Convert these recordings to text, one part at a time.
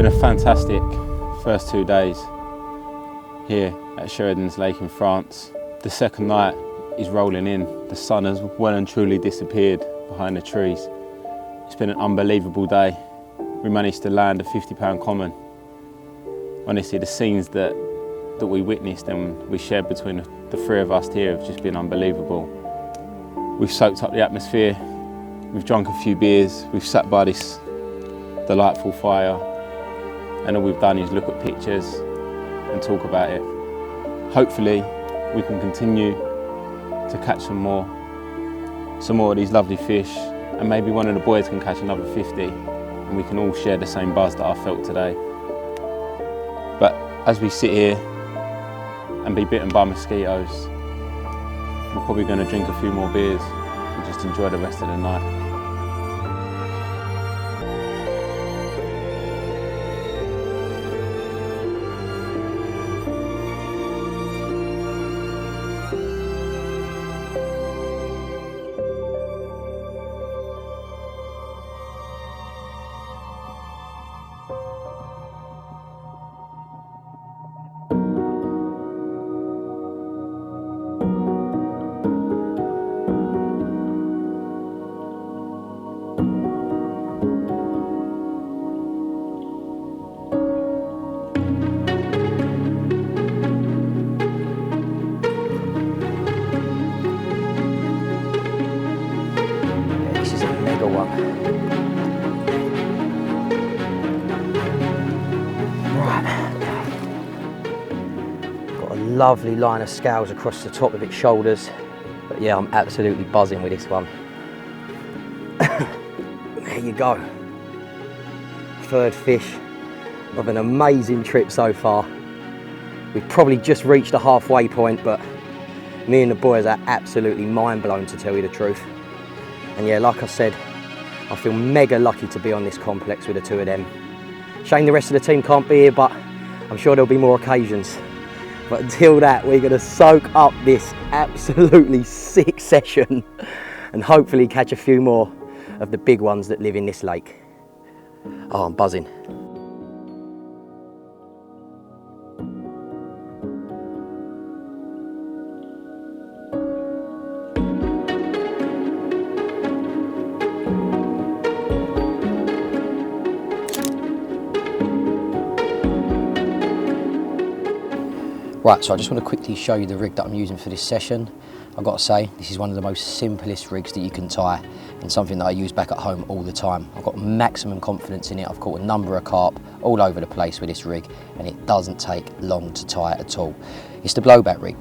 been a fantastic first 2 days here at SHERIDAN'S Lake in France. The second night is rolling in. The sun has well and truly disappeared behind the trees. It's been an unbelievable day. We managed to land a 50-pound common. Honestly, the scenes that we witnessed and we shared between the three of us here have just been unbelievable. We've soaked up the atmosphere, we've drunk a few beers, we've sat by this delightful fire, and all we've done is look at pictures and talk about it. Hopefully we can continue to catch some more of these lovely fish, and maybe one of the boys can catch another 50 and we can all share the same buzz that I felt today. But as we sit here and be bitten by mosquitoes, we're probably going to drink a few more beers and just enjoy the rest of the night. One. Right, got a lovely line of scales across the top of its shoulders, but yeah, I'm absolutely buzzing with this one. There you go. Third fish of an amazing trip so far. We've probably just reached the halfway point, but me and the boys are absolutely mind blown, to tell you the truth. And yeah, like I said, I feel mega lucky to be on this complex with the two of them. Shame the rest of the team can't be here, but I'm sure there'll be more occasions. But until that, we're gonna soak up this absolutely sick session and hopefully catch a few more of the big ones that live in this lake. Oh, I'm buzzing. Right, so I just want to quickly show you the rig that I'm using for this session. I've got to say, this is one of the most simplest rigs that you can tie, and something that I use back at home all the time. I've got maximum confidence in it. I've caught a number of carp all over the place with this rig, and it doesn't take long to tie it at all. It's the blowback rig.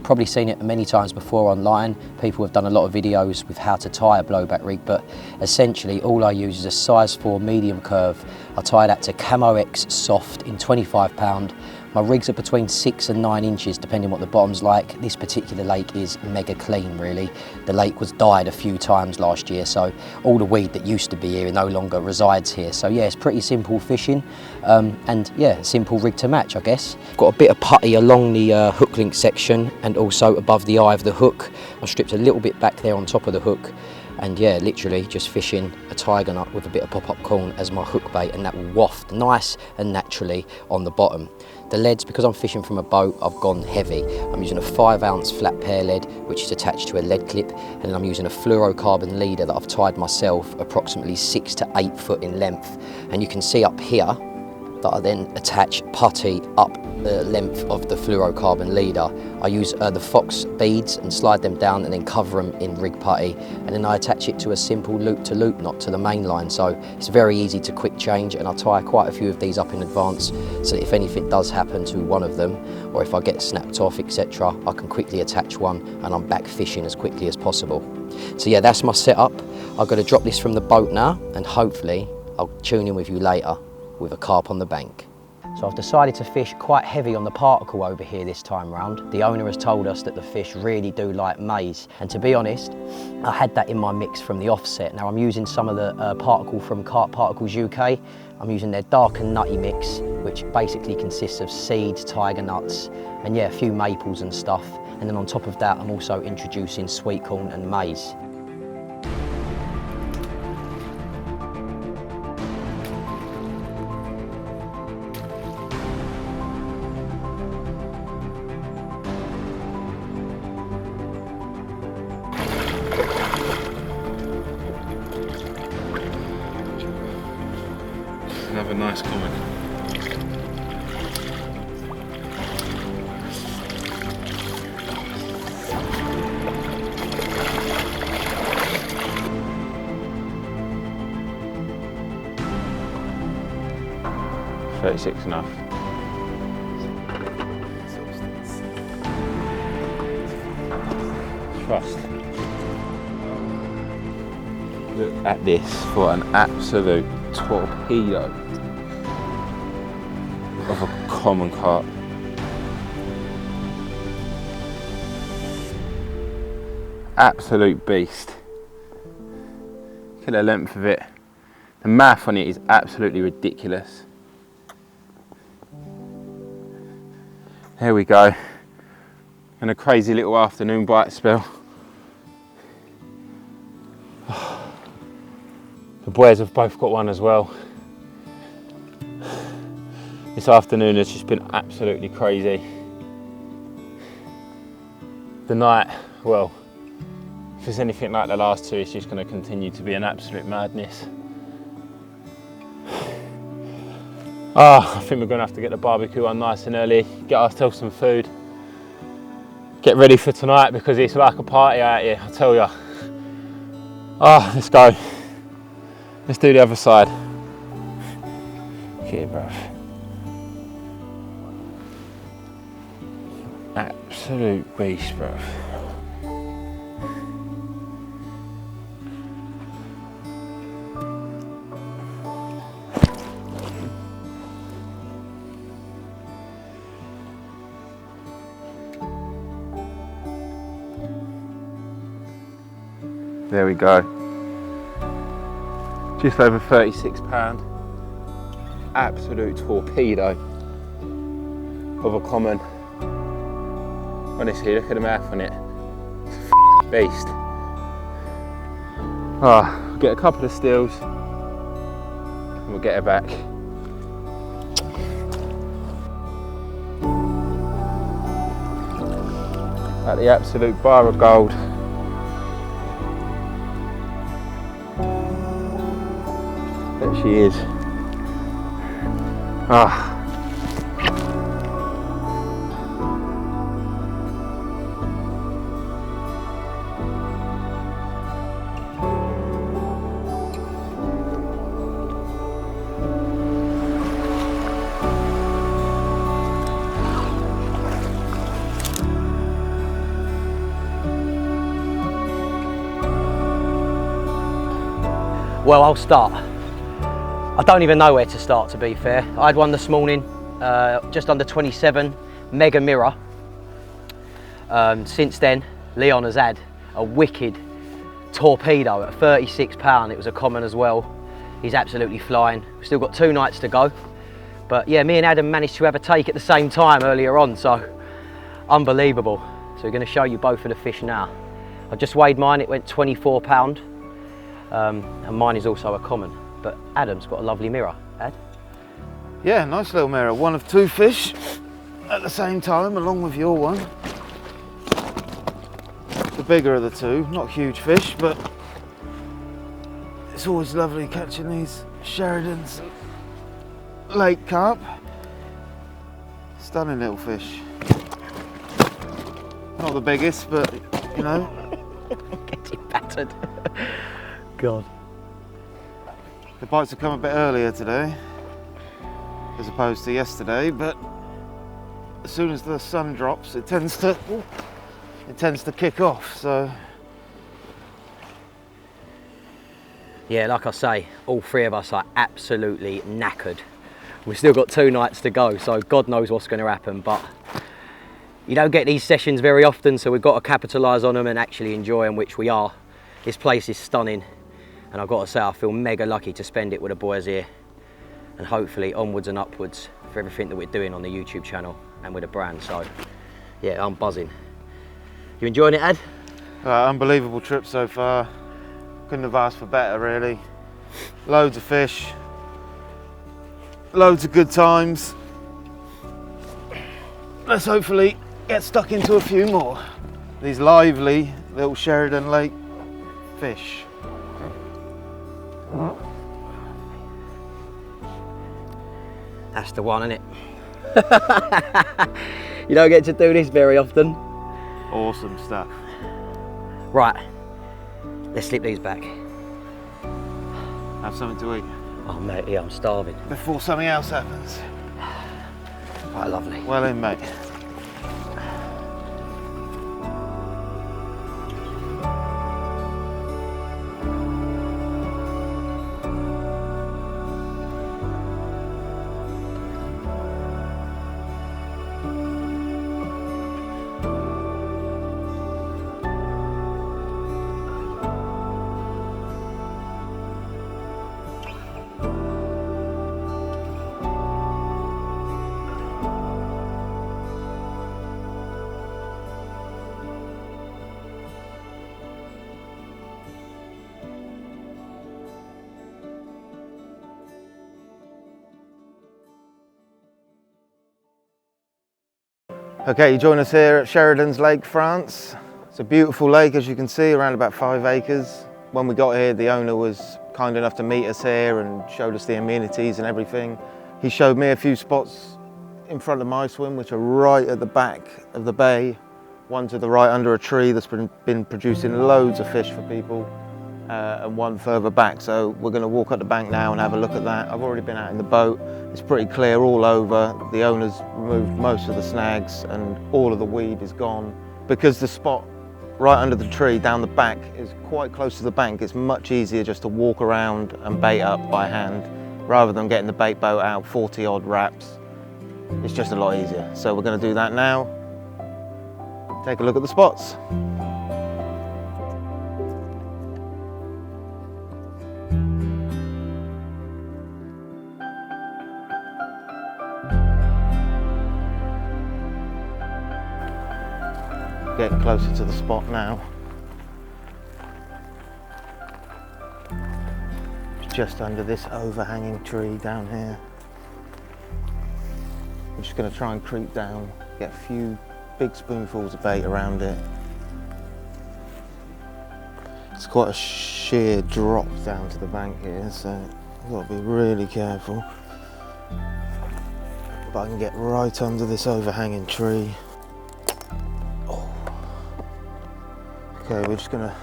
Probably seen it many times before online. People have done a lot of videos with how to tie a blowback rig, but essentially all I use is a size 4 medium curve. I tie that to Camo X soft in 25 £. My rigs are between 6 and 9 inches, depending what the bottom's like. This particular lake is mega clean, really. The lake was dyed a few times last year, so all the weed that used to be here no longer resides here. So yeah, it's pretty simple fishing, and yeah, simple rig to match, I guess. Got a bit of putty along the hook link section and also above the eye of the hook. I stripped a little bit back there on top of the hook, and yeah, literally just fishing a tiger nut with a bit of pop-up corn as my hook bait, and that will waft nice and naturally on the bottom. The leads, because I'm fishing from a boat, I've gone heavy. I'm using a 5-ounce flat pear lead, which is attached to a lead clip, and then I'm using a fluorocarbon leader that I've tied myself, approximately 6 to 8 foot in length. And you can see up here that I then attach putty up the length of the fluorocarbon leader. I use the Fox beads and slide them down and then cover them in rig putty, and then I attach it to a simple loop-to-loop knot to the main line, so it's very easy to quick change, and I tie quite a few of these up in advance so that if anything does happen to one of them, or if I get snapped off, etc., I can quickly attach one and I'm back fishing as quickly as possible. So yeah, that's my setup. I've got to drop this from the boat now, and hopefully I'll tune in with you later with a carp on the bank. So I've decided to fish quite heavy on the particle over here this time round. The owner has told us that the fish really do like maize, and to be honest, I had that in my mix from the offset. Now I'm using some of the particle from Carp Particles UK. I'm using their dark and nutty mix, which basically consists of seeds, tiger nuts, and yeah, a few maples and stuff. And then on top of that, I'm also introducing sweet corn and maize. a nice common. $36 enough. Trust. Look at this for an absolute torpedo of a common carp. Absolute beast. Look at the length of it. The math on it is absolutely ridiculous. There we go. And a crazy little afternoon bite spell. The boys have both got one as well. This afternoon has just been absolutely crazy. The night, well, if it's anything like the last two, it's just going to continue to be an absolute madness. I think we're going to have to get the barbecue on nice and early, get ourselves some food, get ready for tonight because it's like a party out here, I tell ya. Let's go. Let's do the other side. Okay, bruv. Absolute beast, bruv. There we go. Just over £36. Absolute torpedo of a common. Honestly, look at the mouth on it. It's a beast. Get a couple of steals and we'll get her back. At the absolute bar of gold. There she is. Well, I'll start. I don't even know where to start, to be fair. I had one this morning, just under 27, mega mirror. Since then, Leon has had a wicked torpedo at £36. It was a common as well. He's absolutely flying. We've still got 2 nights to go. But yeah, me and Adam managed to have a take at the same time earlier on, so unbelievable. So we're going to show you both of the fish now. I just weighed mine, it went £24. And mine is also a common. But Adam's got a lovely mirror. Ad? Yeah, nice little mirror. One of 2 fish at the same time, along with your one. The bigger of the 2, not huge fish, but it's always lovely catching these SHERIDAN'S lake carp. Stunning little fish. Not the biggest, but you know. Getting battered. God. The bites have come a bit earlier today, as opposed to yesterday, but as soon as the sun drops, it tends to kick off. So yeah, like I say, all 3 of us are absolutely knackered. We've still got 2 nights to go, so God knows what's going to happen. But you don't get these sessions very often, so we've got to capitalise on them and actually enjoy them, which we are. This place is stunning. And I've got to say, I feel mega lucky to spend it with the boys here, and hopefully onwards and upwards for everything that we're doing on the YouTube channel and with the brand. So yeah, I'm buzzing. You enjoying it, Ad? unbelievable trip so far. Couldn't have asked for better, really. Loads of fish, loads of good times. Let's hopefully get stuck into a few more. These lively little Sheridan Lake fish. That's the one, isn't it? You don't get to do this very often. Awesome stuff. Right, let's slip these back. Have something to eat. Oh mate, yeah, I'm starving. Before something else happens. Right, lovely. Well in, mate. Okay, you join us here at Sheridan's Lake, France. It's a beautiful lake, as you can see, around about 5 acres. When we got here, the owner was kind enough to meet us here and showed us the amenities and everything. He showed me a few spots in front of my swim, which are right at the back of the bay. One to the right under a tree that's been producing loads of fish for people, and one further back. So we're going to walk up the bank now and have a look at that. I've already been out in the boat. It's pretty clear all over. The owner's removed most of the snags and all of the weed is gone. Because the spot right under the tree down the back is quite close to the bank, it's much easier just to walk around and bait up by hand rather than getting the bait boat out 40 odd wraps. It's just a lot easier. So we're going to do that now. Take a look at the spots. Getting closer to the spot now. It's just under this overhanging tree down here. I'm just going to try and creep down, get a few big spoonfuls of bait around it. It's quite a sheer drop down to the bank here, so I've got to be really careful. But I can get right under this overhanging tree. Okay, we're just gonna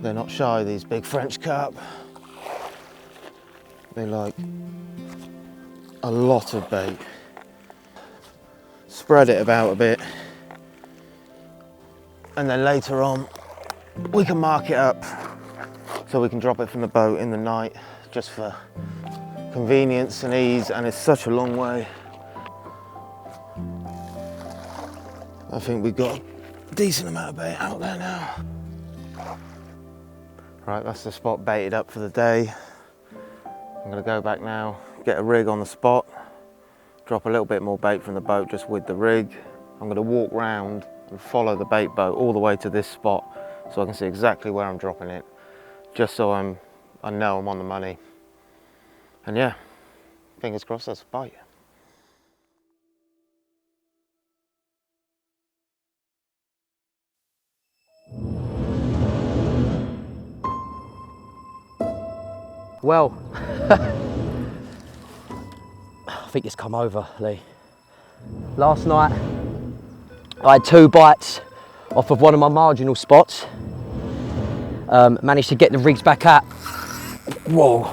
they're not shy, these big French carp. They like a lot of bait. Spread it about a bit, and then later on we can mark it up so we can drop it from the boat in the night, just for convenience and ease, and it's such a long way. I think we've got a decent amount of bait out there now. Right, that's the spot baited up for the day. I'm going to go back now, get a rig on the spot, drop a little bit more bait from the boat just with the rig. I'm going to walk round and follow the bait boat all the way to this spot so I can see exactly where I'm dropping it, just so I know I'm on the money. And yeah, fingers crossed that's a bite. Well, I think it's come over, Lee. Last night, I had 2 bites off of one of my marginal spots. Managed to get the rigs back out. Whoa.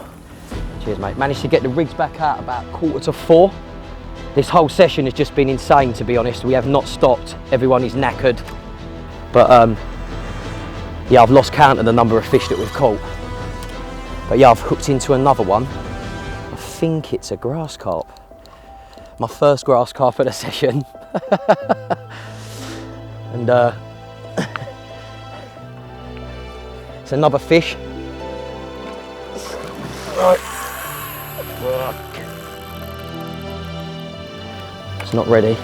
Cheers, mate. Managed to get the rigs back out about 3:45. This whole session has just been insane, to be honest. We have not stopped. Everyone is knackered. But yeah, I've lost count of the number of fish that we've caught. But yeah, I've hooked into another one. I think it's a grass carp. My first grass carp of the session. And it's another fish. Right. It's not ready.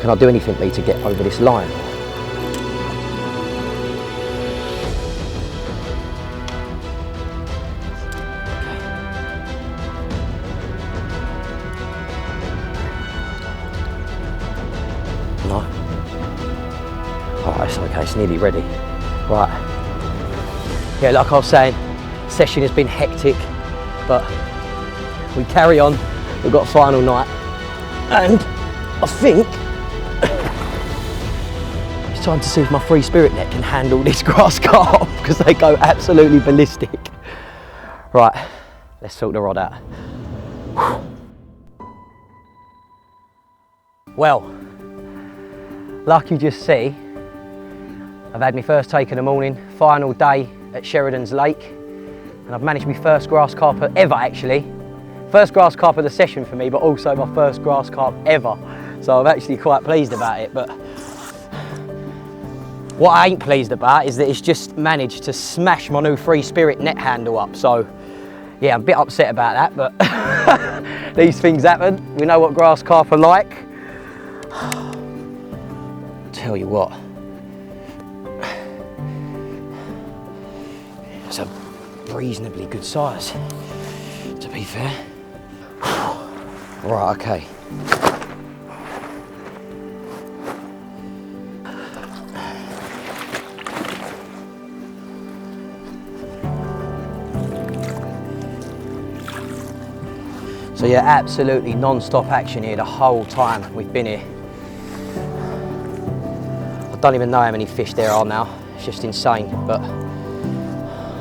Can I do anything, Lee, to get over this line? No. Oh, it's okay, it's nearly ready. Right, yeah, like I was saying, session has been hectic, but we carry on. We've got a final night, and I think it's time to see if my free spirit net can handle this grass carp, because they go absolutely ballistic. Right, let's sort the rod out. Well, like you just see, I've had my first take in the morning, final day at Sheridan's Lake, and I've managed my first grass carp ever, actually. First grass carp of the session for me, but also my first grass carp ever. So I'm actually quite pleased about it, but what I ain't pleased about is that it's just managed to smash my new free spirit net handle up. So yeah, I'm a bit upset about that, but these things happen. We know what grass carp are like. Tell you what, it's a reasonably good size, to be fair. Right, okay. So yeah, absolutely non-stop action here the whole time we've been here. I don't even know how many fish there are now. It's just insane, but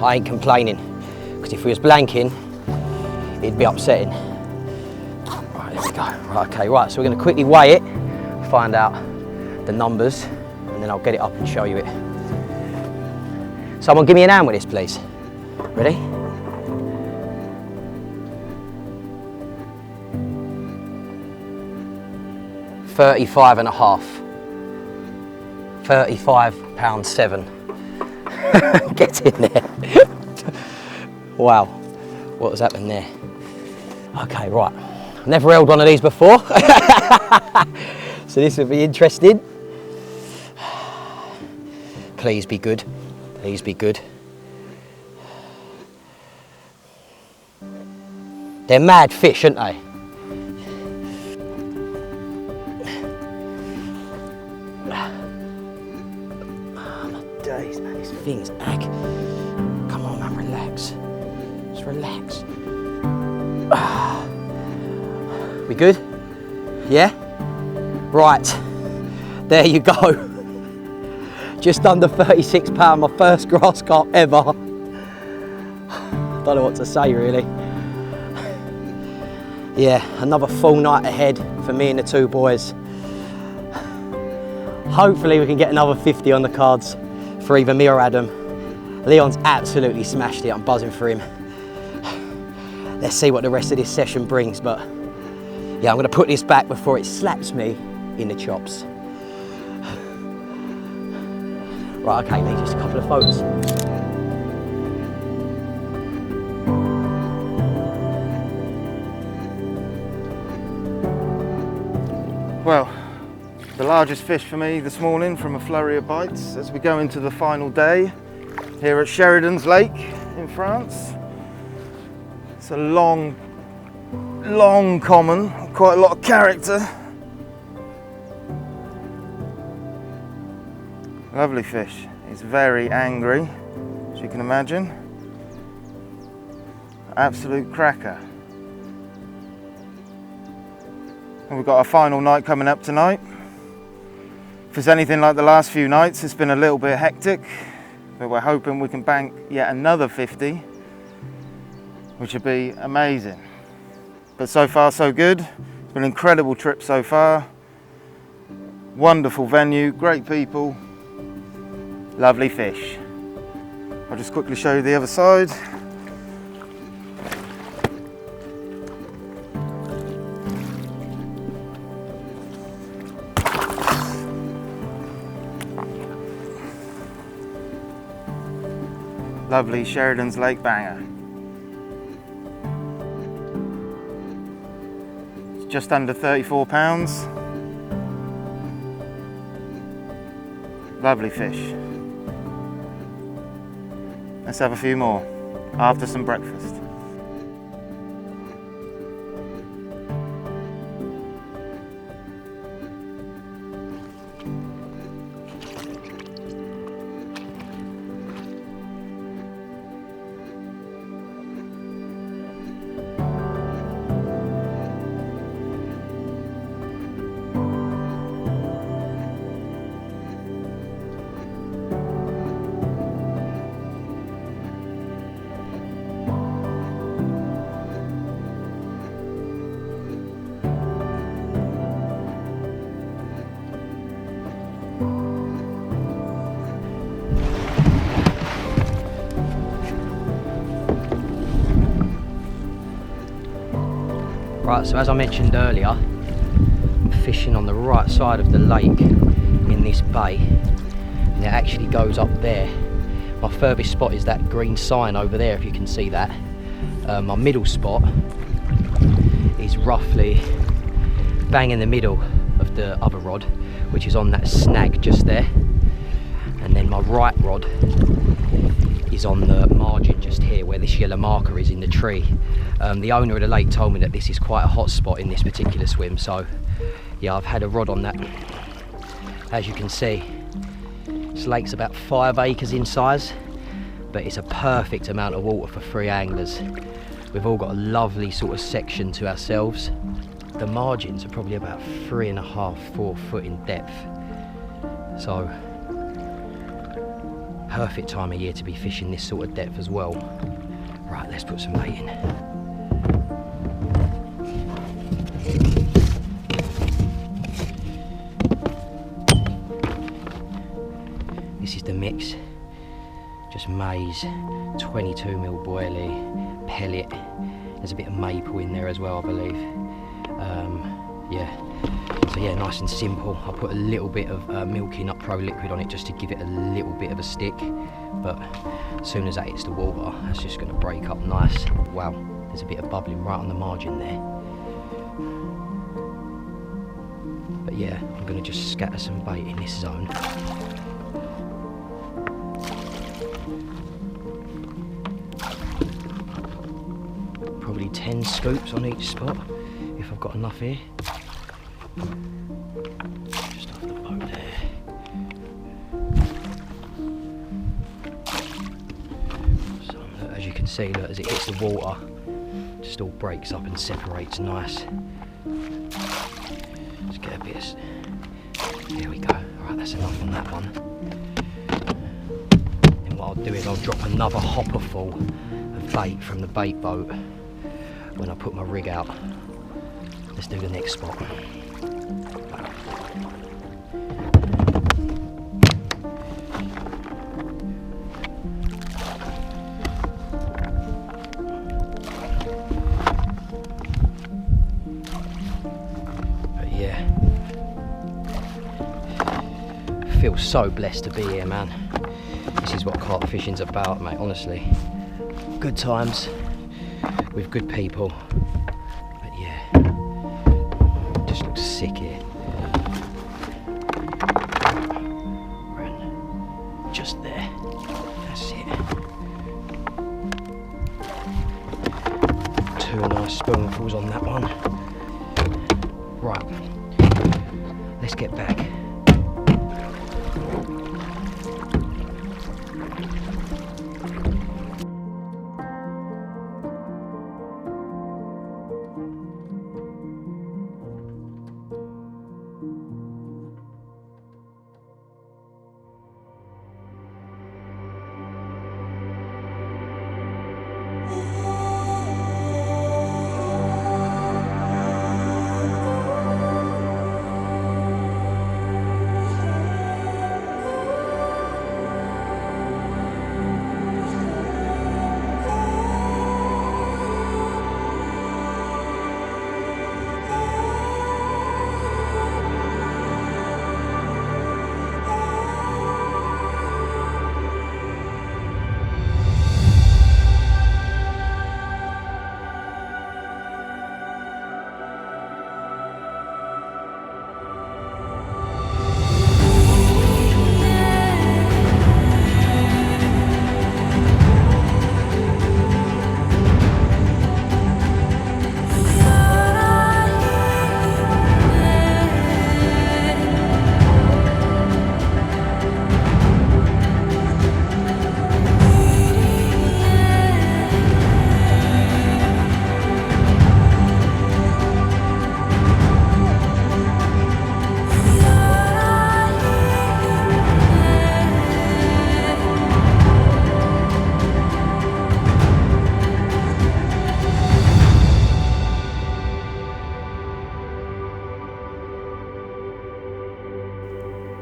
I ain't complaining, because if we was blanking, it'd be upsetting. Right, there we go. Right, okay, right, so we're going to quickly weigh it, find out the numbers, and then I'll get it up and show you it. Someone give me an hand with this, please. Ready? £35.5. £35.7. Get in there. Wow, what has happened there? Okay, right. Never held one of these before. So this will be interesting. Please be good. Please be good. They're mad fish, aren't they? Days, man, this thing is ag. Come on, man, relax. Just relax. We good? Yeah? Right. There you go. Just under £36, my first grass carp ever. Don't know what to say, really. Yeah, another full night ahead for me and the two boys. Hopefully we can get another 50 on the cards for either me or Adam. Leon's absolutely smashed it, I'm buzzing for him. Let's see what the rest of this session brings, but yeah, I'm gonna put this back before it slaps me in the chops. Right, okay, mate, just a couple of photos. Well, the largest fish for me this morning from a flurry of bites as we go into the final day here at Sheridan's Lake in France. It's a long common, quite a lot of character. Lovely fish. He's very angry, as you can imagine. Absolute cracker. And we've got our final night coming up tonight. If it's anything like the last few nights, it's been a little bit hectic, but we're hoping we can bank yet another 50, which would be amazing. But so far so good. It's been an incredible trip so far. Wonderful venue, great people, lovely fish. I'll just quickly show you the other side. Lovely Sheridan's Lake banger. It's just under £34. Lovely fish. Let's have a few more after some breakfast. Right, so as I mentioned earlier, I'm fishing on the right side of the lake in this bay, and it actually goes up there. My furthest spot is that green sign over there, if you can see that. My middle spot is roughly bang in the middle of the other rod, which is on that snag just there. And then my right rod is on the margin just here where this yellow marker is in the tree. The owner of the lake told me that this is quite a hot spot in this particular swim, so yeah, I've had a rod on that. As you can see, this lake's about 5 acres in size, but it's a perfect amount of water for 3 anglers. We've all got a lovely sort of section to ourselves. The margins are probably about 3.5, 4 foot in depth. So, perfect time of year to be fishing this sort of depth as well. Right, let's put some bait in. This is the mix. Just maize, 22mm boilie, pellet. There's a bit of maple in there as well, I believe. Yeah. So yeah, nice and simple. I put a little bit of Milky Nut Pro liquid on it just to give it a little bit of a stick. But as soon as that hits the water, that's just going to break up nice. Wow, there's a bit of bubbling right on the margin there. But yeah, I'm going to just scatter some bait in this zone. Probably 10 scoops on each spot, if I've got enough here. Just off the boat there. So, look, as you can see, look, as it hits the water, it just all breaks up and separates nice. Let's get a bit of... There we go. Alright, that's enough on that one. And what I'll do is I'll drop another hopper full of bait from the bait boat when I put my rig out. Let's do the next spot. But yeah, I feel so blessed to be here, man. This is what carp fishing's about, mate, honestly. Good times with good people. But yeah, it just looks sick here. We're just there. That's it. 2 nice spoonfuls on that one. Right, let's get back.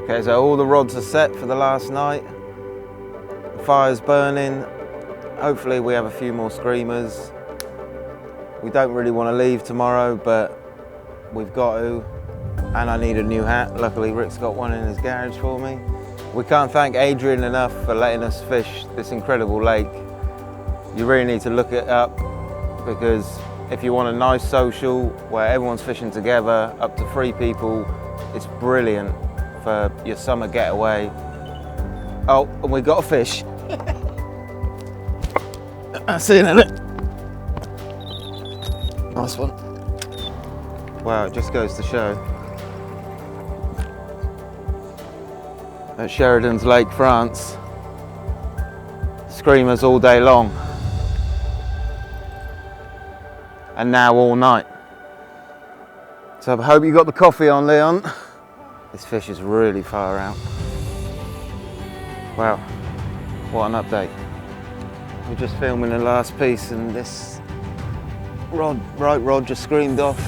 Okay, so all the rods are set for the last night. The fire's burning. Hopefully we have a few more screamers. We don't really want to leave tomorrow, but we've got to. And I need a new hat. Luckily, Rick's got one in his garage for me. We can't thank Adrian enough for letting us fish this incredible lake. You really need to look it up, because if you want a nice social where everyone's fishing together, up to 3 people, it's brilliant for your summer getaway. Oh, and we got a fish. I see you in it. Nice one. Wow, it just goes to show. At Sheridan's Lake, France, screamers all day long. And now all night. So I hope you got the coffee on, Leon. This fish is really far out. Wow, what an update. We're just filming the last piece and this right rod just screamed off.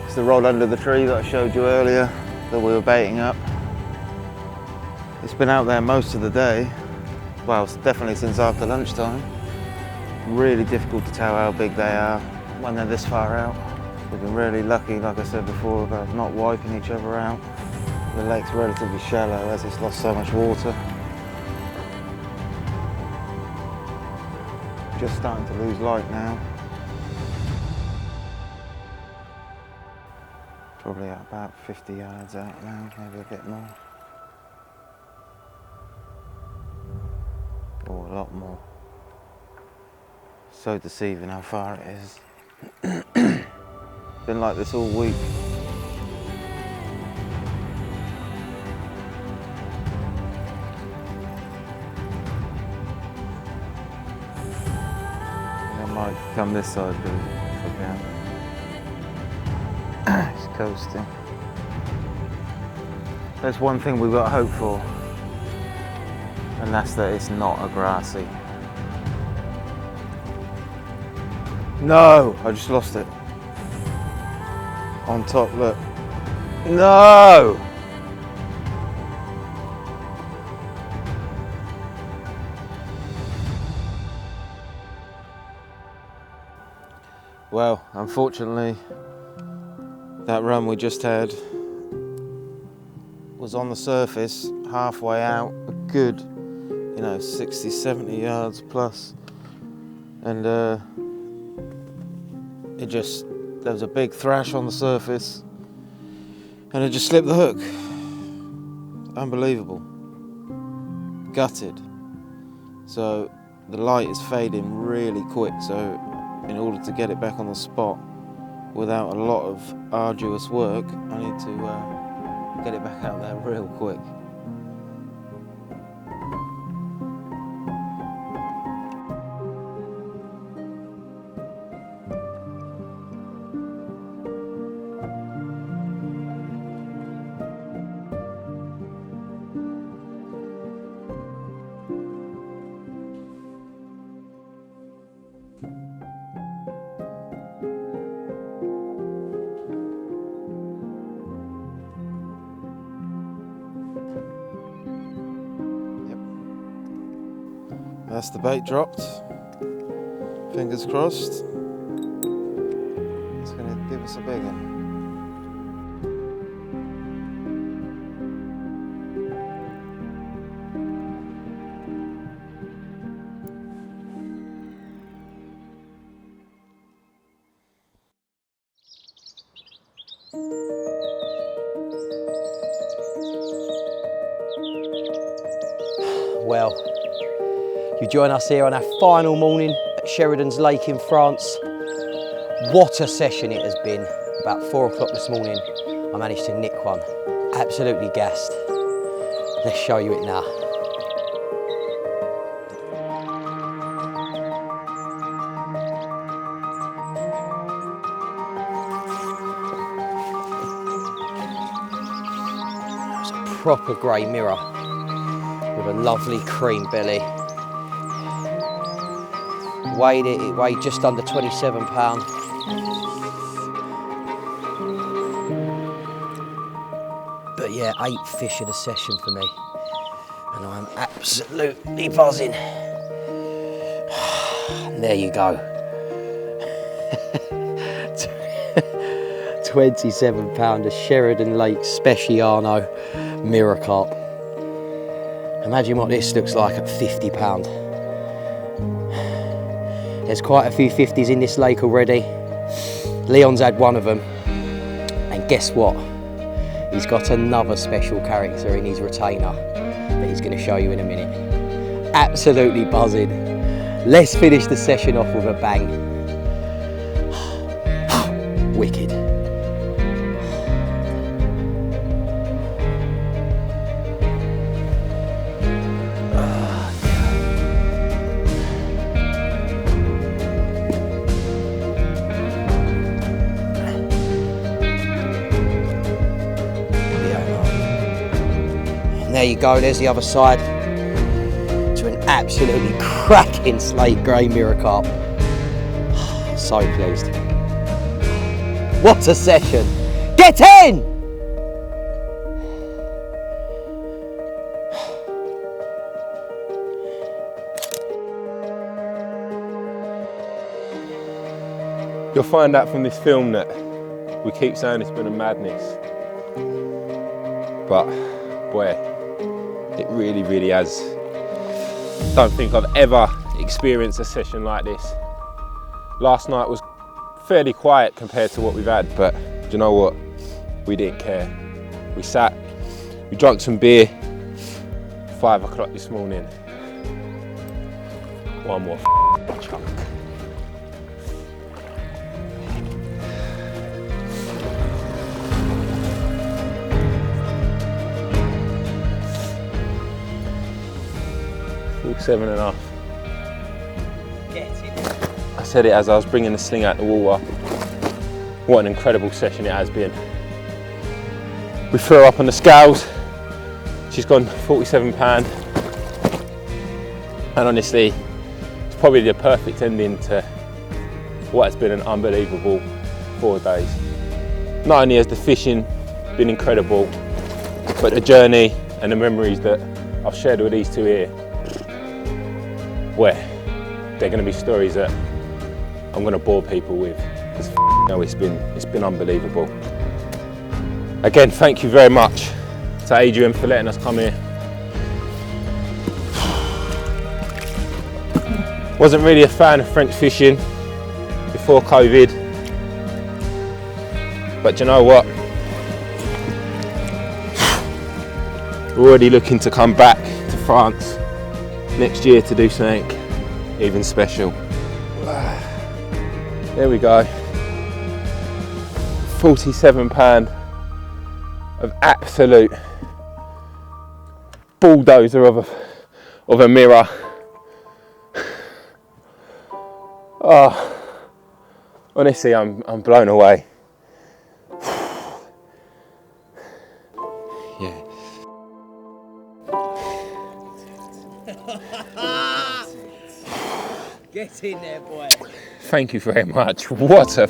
It's the rod under the tree that I showed you earlier that we were baiting up. It's been out there most of the day. Well, definitely since after lunchtime. Really difficult to tell how big they are when they're this far out. We've been really lucky, like I said before, about not wiping each other out. The lake's relatively shallow as it's lost so much water. Just starting to lose light now. Probably at about 50 yards out now, maybe a bit more. Or a lot more. So deceiving how far it is. Been like this all week. I might come this side if I can. It's coasting. There's one thing we've got to hope for, and that's that it's not a grassy. No, I just lost it. On top, look. No! Well, unfortunately, that run we just had was on the surface, halfway out, a good, 60, 70 yards plus. And there was a big thrash on the surface and it just slipped the hook. Unbelievable. Gutted. So the light is fading really quick, so in order to get it back on the spot without a lot of arduous work, I need to get it back out there real quick. That's the bait dropped. Fingers crossed. It's going to give us a big one. Well, you join us here on our final morning at Sheridan's Lake in France. What a session it has been. About 4 o'clock this morning, I managed to nick one. Absolutely gassed. Let's show you it now. It's a proper grey mirror with a lovely cream belly. It weighed just under 27 pounds. But yeah, 8 fish in a session for me. And I'm absolutely buzzing. And there you go. 27-pounder Sheridan Lake Speciano mirror carp. Imagine what this looks like at 50 pound. There's quite a few 50s in this lake already. Leon's had one of them. And guess what? He's got another special character in his retainer that he's going to show you in a minute. Absolutely buzzing. Let's finish the session off with a bang. Wicked. And there you go, there's the other side to an absolutely cracking slate grey mirror carp. So pleased. What a session! Get in! You'll find out from this film that we keep saying it's been a madness, but boy, it really, really has. Don't think I've ever experienced a session like this. Last night was fairly quiet compared to what we've had, but do you know what? We didn't care. We sat, we drank some beer, 5 o'clock this morning. One more chunk. Full 7.5. I said it as I was bringing the sling out the water. What an incredible session it has been. We threw her up on the scales. She's gone 47 pound. And honestly, it's probably the perfect ending to what has been an unbelievable 4 days. Not only has the fishing been incredible, but the journey and the memories that I've shared with these two here, where they're going to be stories that I'm going to bore people with, because it's been unbelievable. Again, thank you very much to Adrian for letting us come here. Wasn't really a fan of French fishing before COVID, but you know what? We're already looking to come back to France next year to do something even special. There we go. 47 pound of absolute bulldozer of a mirror. Oh, honestly, I'm blown away. Yeah. Get in there, boy. Thank you very much. What a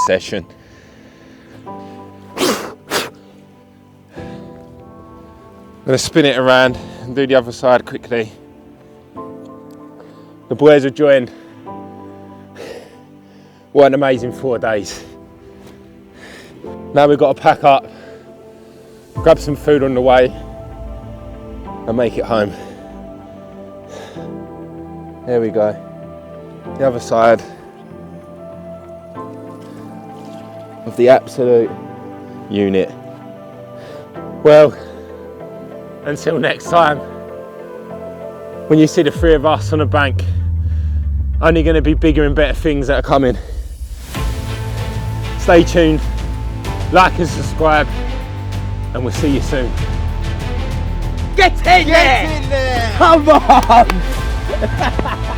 session. I'm going to spin it around and do the other side quickly. The boys have joined. What an amazing 4 days. Now we've got to pack up, grab some food on the way and make it home. There we go. The other side of the absolute unit. Well, until next time, when you see the 3 of us on a bank, only going to be bigger and better things that are coming. Stay tuned, like and subscribe, and we'll see you soon. Get in there! Get in there! Come on! Come on!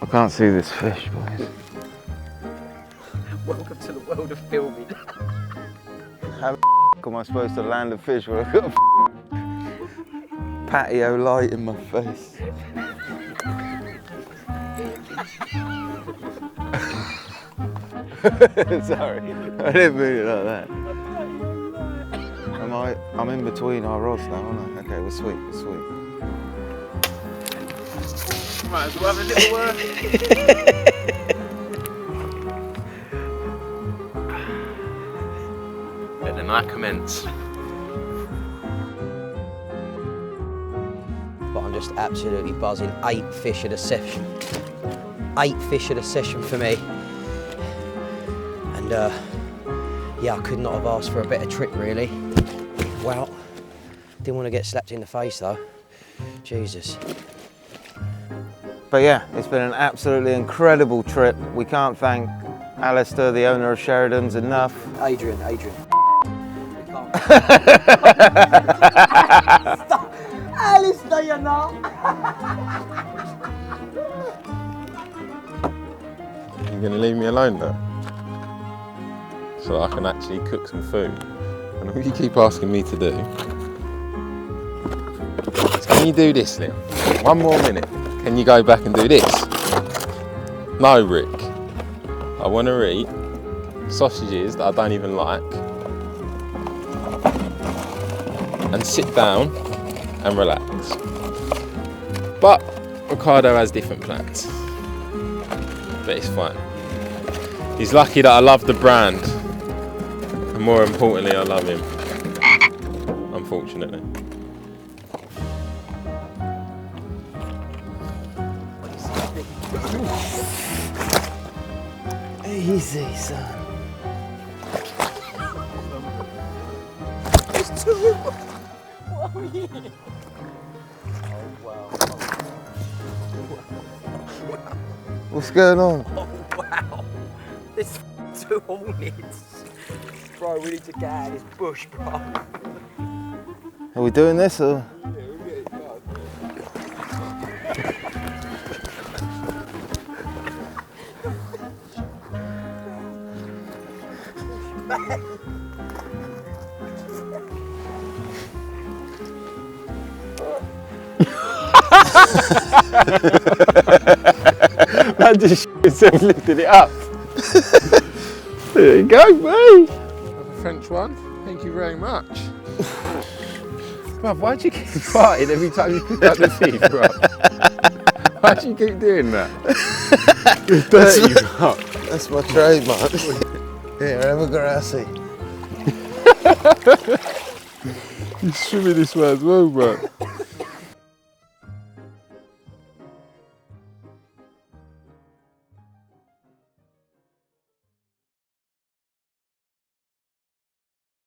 I can't see this fish, boys. Welcome to the world of filming. How the am I supposed to land a fish when I've got a patio light in my face? Sorry, I didn't mean it like that. I'm in between our rods now, aren't I? Okay, we're sweet, we're sweet. Might as well have a little Let the night commence. But I'm just absolutely buzzing. 8 fish at a session. 8 fish at a session for me. And yeah, I could not have asked for a better trip really. Well, didn't want to get slapped in the face though. Jesus. But yeah, it's been an absolutely incredible trip. We can't thank Alistair, the owner of Sheridan's, enough. Adrian. We can't. Alistair, you're not. You're going to leave me alone though? So that I can actually cook some food. And all you keep asking me to do is, can you do this, Liam? 1 more minute. Can you go back and do this? No, Rick. I want to eat sausages that I don't even like and sit down and relax. But Ricardo has different plans. But it's fine. He's lucky that I love the brand. And more importantly, I love him. Unfortunately. Easy, son. There's 2. Oh yeah. Oh wow. What's going on? Oh wow. There's 2 hornets. Bro, we need to get out of this bush, bro. Are we doing this or? Man just himself lifted it up. There you go, mate. Have a French one. Thank you very much. Bruv, why'd you keep farting every time you pick up the fish, bro? Why'd you keep doing that? You're dirty, bro. That's my trademark. Here, have a grassy. You should be this way as well, bro.